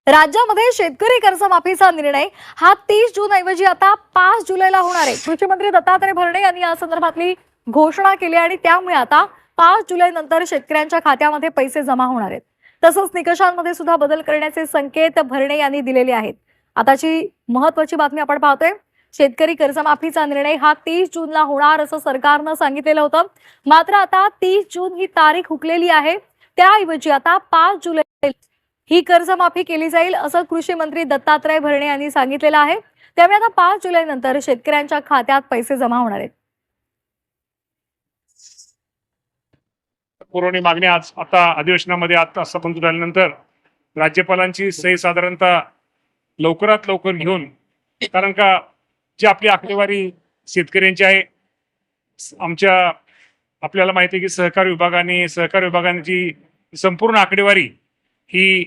राज्यामध्ये शेतकरी कर्जमाफीचा निर्णय हा 30 जून ऐवजी आता 5 जुलैला होणार आहे। कृषी मंत्री दत्तात्रय भरणे यांनी या संदर्भातली घोषणा केली आणि त्यामुळे आता 5 जुलै नंतर शेतकऱ्यांच्या खात्यामध्ये पैसे जमा होणार आहेत। तसंच निकषांमध्ये सुद्धा बदल करण्याचे संकेत भरणे यांनी दिलेले आहेत। आताची महत्त्वाची बातमी आपण पाहतोय। शेतकरी कर्जमाफीचा निर्णय हा 30 जूनला होणार असं सरकारनं सांगितलेलं होतं, मात्र आता 30 जून ही तारीख हुकलेली आहे। त्याऐवजी आता 5 जुलै ही कर्जमाफी केली जाईल असं कृषी मंत्री दत्तात्रय भरणे यांनी सांगितलेलं आहे। त्यामुळे आता 5 जुलै नंतर शेतकऱ्यांच्या खात्यात पैसे जमा होणार आहेत। पुरवणी मागणी आज आता अधिवेशनामध्ये आता संपन्न झाल्यानंतर राज्यपालांची सही साधारणतः लवकरात लवकर घेऊन, कारण का जी आपली आकडेवारी शेतकऱ्यांची आहे, आमच्या आपल्याला माहिती आहे की सहकार विभागाची संपूर्ण आकडेवारी ही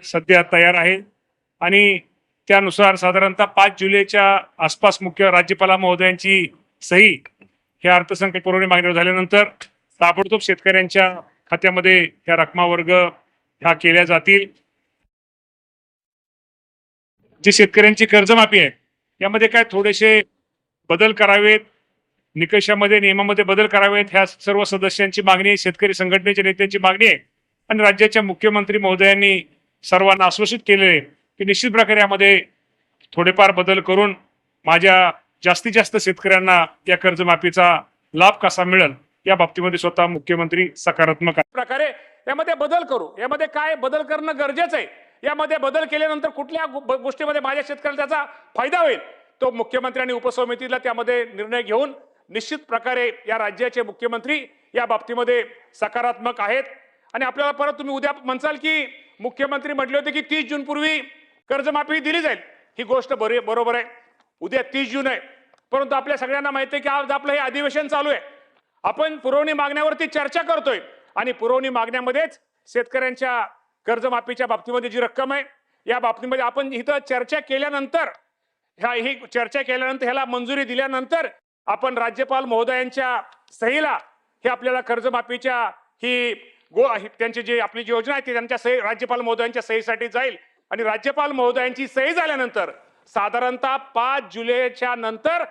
सध्या तयार आहे आणि त्यानुसार साधारणतः 5 जुलैच्या आसपास मुख्य राज्यपाल महोदयांची सही ह्या अर्थसंकल्प पुरवणी मागणीवर झाल्यानंतर ताबडतोब शेतकऱ्यांच्या खात्यामध्ये ह्या रकमा वर्ग ह्या केल्या जातील। जी शेतकऱ्यांची कर्जमाफी आहे यामध्ये काय थोडेसे बदल करावेत, निकषामध्ये नियमामध्ये बदल करावेत, ह्या सर्व सदस्यांची मागणी, शेतकरी संघटनेच्या नेत्यांची मागणी आहे आणि राज्याच्या मुख्यमंत्री महोदयांनी सर्वांना आश्वासित केलेले की निश्चित प्रकारे यामध्ये थोडेफार बदल करून माझ्या जास्तीत जास्त शेतकऱ्यांना या कर्जमाफीचा लाभ कसा मिळेल या बाबतीमध्ये स्वतः मुख्यमंत्री सकारात्मक प्रकारे यामध्ये बदल करू। यामध्ये काय बदल करणं गरजेचं आहे, यामध्ये बदल केल्यानंतर कुठल्या गोष्टीमध्ये माझ्या शेतकऱ्याला त्याचा फायदा होईल तो मुख्यमंत्र्यांनी उपसमितीला त्यामध्ये निर्णय घेऊन निश्चित प्रकारे या राज्याचे मुख्यमंत्री या बाबतीमध्ये सकारात्मक आहेत। आणि आपल्याला परत तुम्ही उद्या म्हणसाल की मुख्यमंत्री म्हटले होते की 30 जून पूर्वी कर्जमाफी दिली जाईल, ही गोष्ट बरोबर आहे। उद्या 30 जून आहे, परंतु आपल्या सगळ्यांना माहिती आहे की आज आपलं हे अधिवेशन चालू आहे, आपण पुरवणी मागण्यावरती चर्चा करतोय आणि पुरवणी मागण्यामध्येच शेतकऱ्यांच्या कर्जमाफीच्या बाबतीमध्ये जी रक्कम आहे या बाबतीमध्ये आपण इथं चर्चा केल्यानंतर ह्याला मंजुरी दिल्यानंतर आपण राज्यपाल महोदयांच्या सहीला हे आपल्याला कर्जमाफीच्या त्यांची जी आपली जी योजना आहे ती त्यांच्या सही राज्यपाल महोदयांच्या सहीसाठी जाईल आणि राज्यपाल महोदयांची सही झाल्यानंतर साधारणतः 5 जुलैच्या नंतर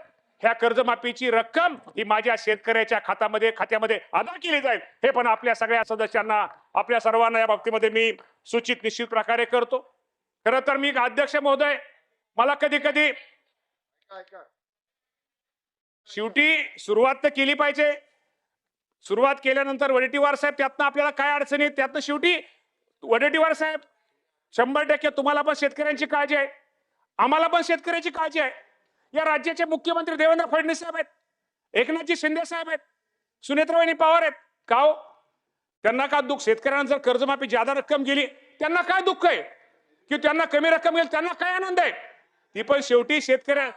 ह्या कर्जमाफीची रक्कम ही माझ्या शेतकऱ्याच्या खात्यामध्ये अदा केली जाईल। हे पण आपल्या सगळ्या सदस्यांना, आपल्या सर्वांना या बाबतीमध्ये मी सूचित निश्चित प्रकारे करतो। खरं तर मी अध्यक्ष महोदय, मला कधी कधी शेवटी सुरुवात तर केली पाहिजे, सुरुवात केल्यानंतर वडेट्टीवार साहेब त्यातनं आपल्याला काय अडचणी आहेत, त्यातनं शेवटी वडेट्टीवार साहेब 100% तुम्हाला पण शेतकऱ्यांची काळजी आहे, आम्हाला पण शेतकऱ्याची काळजी आहे। या राज्याचे मुख्यमंत्री देवेंद्र फडणवीस साहेब आहेत, एकनाथजी शिंदे साहेब आहेत, सुनेत्राबाई पवार आहेत, का हो त्यांना का दुःख? शेतकऱ्यांना जर कर्जमाफी ज्यादा रक्कम गेली त्यांना काय दुःख आहे की त्यांना कमी रक्कम गेली त्यांना काय आनंद आहे? ती पण शेवटी शेतकऱ्या,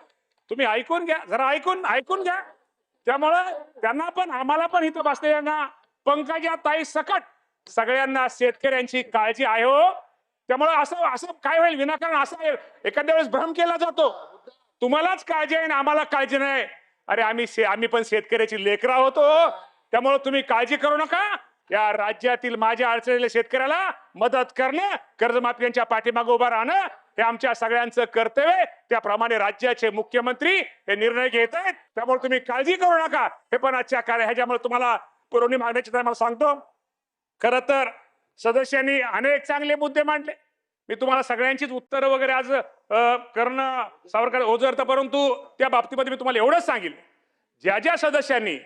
तुम्ही ऐकून घ्या जरा, ऐकून घ्या। त्यामुळे त्यांना पण आम्हाला पण इथं बसलेल्यांना पंकजा ताई सकट सगळ्यांना शेतकऱ्यांची काळजी आहे हो। त्यामुळे असं काय होईल विनाकारण असं एखाद्या वेळेस भ्रम केला जातो, तुम्हालाच काळजी आहे आणि आम्हाला काळजी नाही। अरे आम्ही पण शेतकऱ्याची लेकरं होतो, त्यामुळे तुम्ही काळजी करू नका। या राज्यातील माझ्या अडचणीला शेतकऱ्याला मदत करणं, कर्जमाफीच्या पाठीमागे उभा राहणं हे आमच्या सगळ्यांचं कर्तव्य। त्याप्रमाणे राज्याचे मुख्यमंत्री हे निर्णय घेत आहेत, त्यामुळे तुम्ही काळजी करू नका। हे पण आजच्या ह्याच्यामुळे तुम्हाला पुरवणी मागण्याची मला सांगतो। खरं तर सदस्यांनी अनेक चांगले मुद्दे मांडले, मी तुम्हाला सगळ्यांचीच उत्तरं वगैरे आज करणं सावरकर ओझरतं, परंतु त्या बाबतीमध्ये मी तुम्हाला एवढंच सांगेल, ज्या सदस्यांनी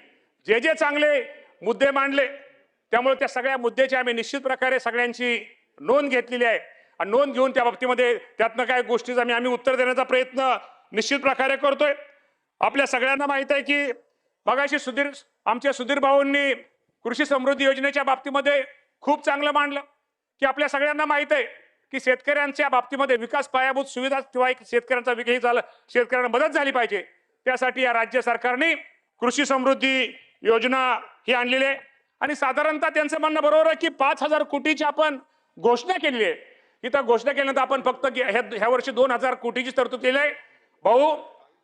जे चांगले मुद्दे मांडले त्यामुळे त्या सगळ्या मुद्द्याची आम्ही निश्चित प्रकारे सगळ्यांची नोंद घेतलेली आहे आणि नोंद घेऊन त्या बाबतीमध्ये त्यातनं काय गोष्टीचा आम्ही उत्तर देण्याचा प्रयत्न निश्चित प्रकारे करतोय। आपल्या सगळ्यांना माहित आहे की मगाशी आमच्या सुधीर भाऊंनी कृषी समृद्धी योजनेच्या बाबतीमध्ये खूप चांगलं मांडलं की आपल्या सगळ्यांना माहित आहे की शेतकऱ्यांच्या बाबतीमध्ये विकास पायाभूत सुविधा किंवा शेतकऱ्यांचा विकास झाला, शेतकऱ्यांना मदत झाली पाहिजे, त्यासाठी या राज्य सरकारने कृषी समृद्धी योजना ही आणलेली आहे आणि साधारणतः त्यांचं म्हणणं बरोबर आहे की 5,000 कोटीची आपण घोषणा केलेली आहे। इथं घोषणा केल्यानंतर आपण फक्त ह्या वर्षी 2,000 कोटीची तरतूद केली आहे। भाऊ,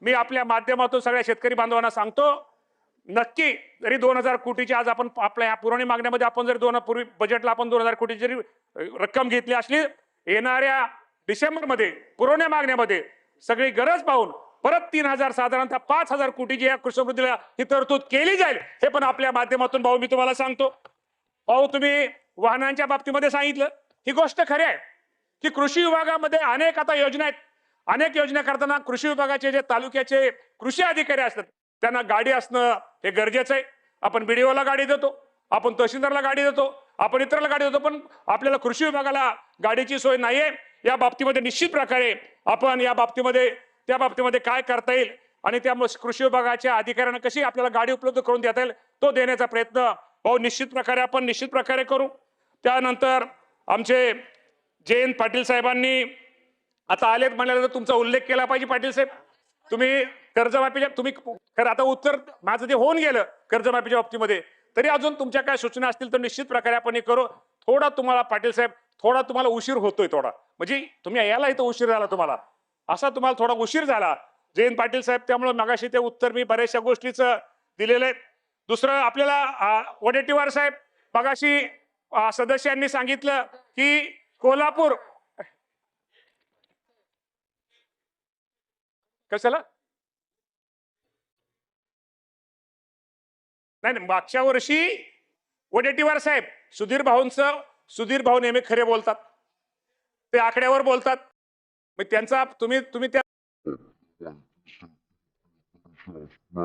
मी आपल्या माध्यमातून सगळ्या शेतकरी बांधवांना सांगतो, नक्की जरी 2,000 कोटीची आज आपण आपल्या या पुरवणी मागण्यामध्ये आपण जरी पूर्वी बजेटला आपण 2,000 कोटी जरी रक्कम घेतली असली, येणाऱ्या डिसेंबरमध्ये पुरवण्या मागण्यामध्ये सगळी गरज पाहून परत 3,000 साधारणतः 5,000 कोटीची या कृषी समृद्धीला ही तरतूद केली जाईल हे पण आपल्या माध्यमातून भाऊ मी तुम्हाला सांगतो. भाऊ तुम्ही वाहनांच्या बाबतीमध्ये सांगितलं ही गोष्ट खरी आहे की कृषी विभागामध्ये अनेक आता योजना आहेत. अनेक योजना करताना कृषी विभागाचे जे तालुक्याचे कृषी अधिकारी असतात त्यांना गाडी असणं हे गरजेचं आहे. आपण बीडीओला गाडी देतो, आपण तहसीलदारला गाडी देतो, आपण इतरांना गाडी देतो, पण आपल्याला कृषी विभागाला गाडीची सोय नाहीये. या बाबतीमध्ये निश्चित प्रकारे आपण या बाबतीमध्ये त्या बाबतीमध्ये काय करता येईल आणि त्यामुळे कृषी विभागाच्या अधिकाऱ्यांना कशी आपल्याला गाडी उपलब्ध करून देता येईल तो देण्याचा प्रयत्न भाऊ निश्चित प्रकारे करू. त्यानंतर आमचे जयंत पाटील साहेबांनी आता आलेत म्हणल्यानंतर तुमचा उल्लेख केला पाहिजे. पाटील साहेब तुम्ही कर्जमाफीच्या तुम्ही खरं आता उत्तर माझं जे होऊन गेलं कर्जमाफीच्या बाबतीमध्ये, तरी अजून तुमच्या काय सूचना असतील तर निश्चित प्रकारे आपण हे करू. थोडा तुम्हाला पाटील साहेब थोडा तुम्हाला उशीर होतोय, थोडा म्हणजे तुम्ही यायला इथं उशीर झाला तुम्हाला, असा तुम्हाला थोडा उशीर झाला जयंत पाटील साहेब. त्यामुळे मगाशी ते उत्तर मी बऱ्याचशा गोष्टीचं दिलेलं आहे. दुसरं आपल्याला वडेट्टीवार साहेब मगाशी सदस्यांनी सांगितलं की कोल्हापूर कशाला नाही मागच्या वर्षी वडेट्टीवार साहेब सुधीर भाऊ नेहमी खरे बोलतात, ते आकड्यावर बोलतात. मग त्यांचा तुम्ही त्या कृषी क्षेत्रामध्ये सेवा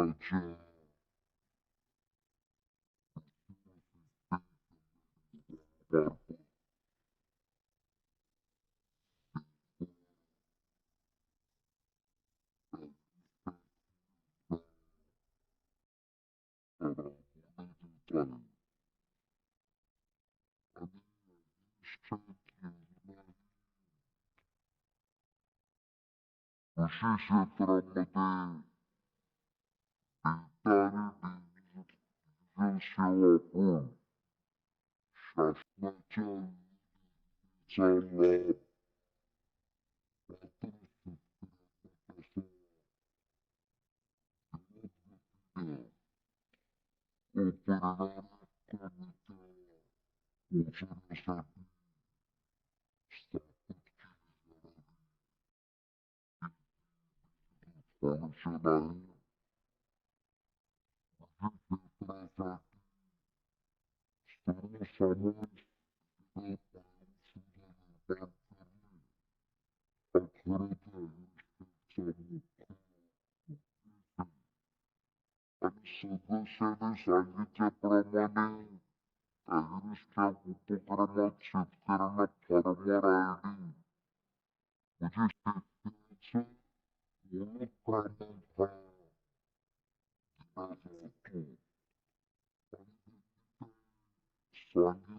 वापरून शासनाच्या लाभ सदस्याने सांगितल्याप्रमाणे ऍग्रीस्टॅम्प उपक्रमात शेतकऱ्यांना फार्मर आयडी म्हणजे शेतकऱ्याचं ओळख क्रमांक हा दिला जातो. सांगितलं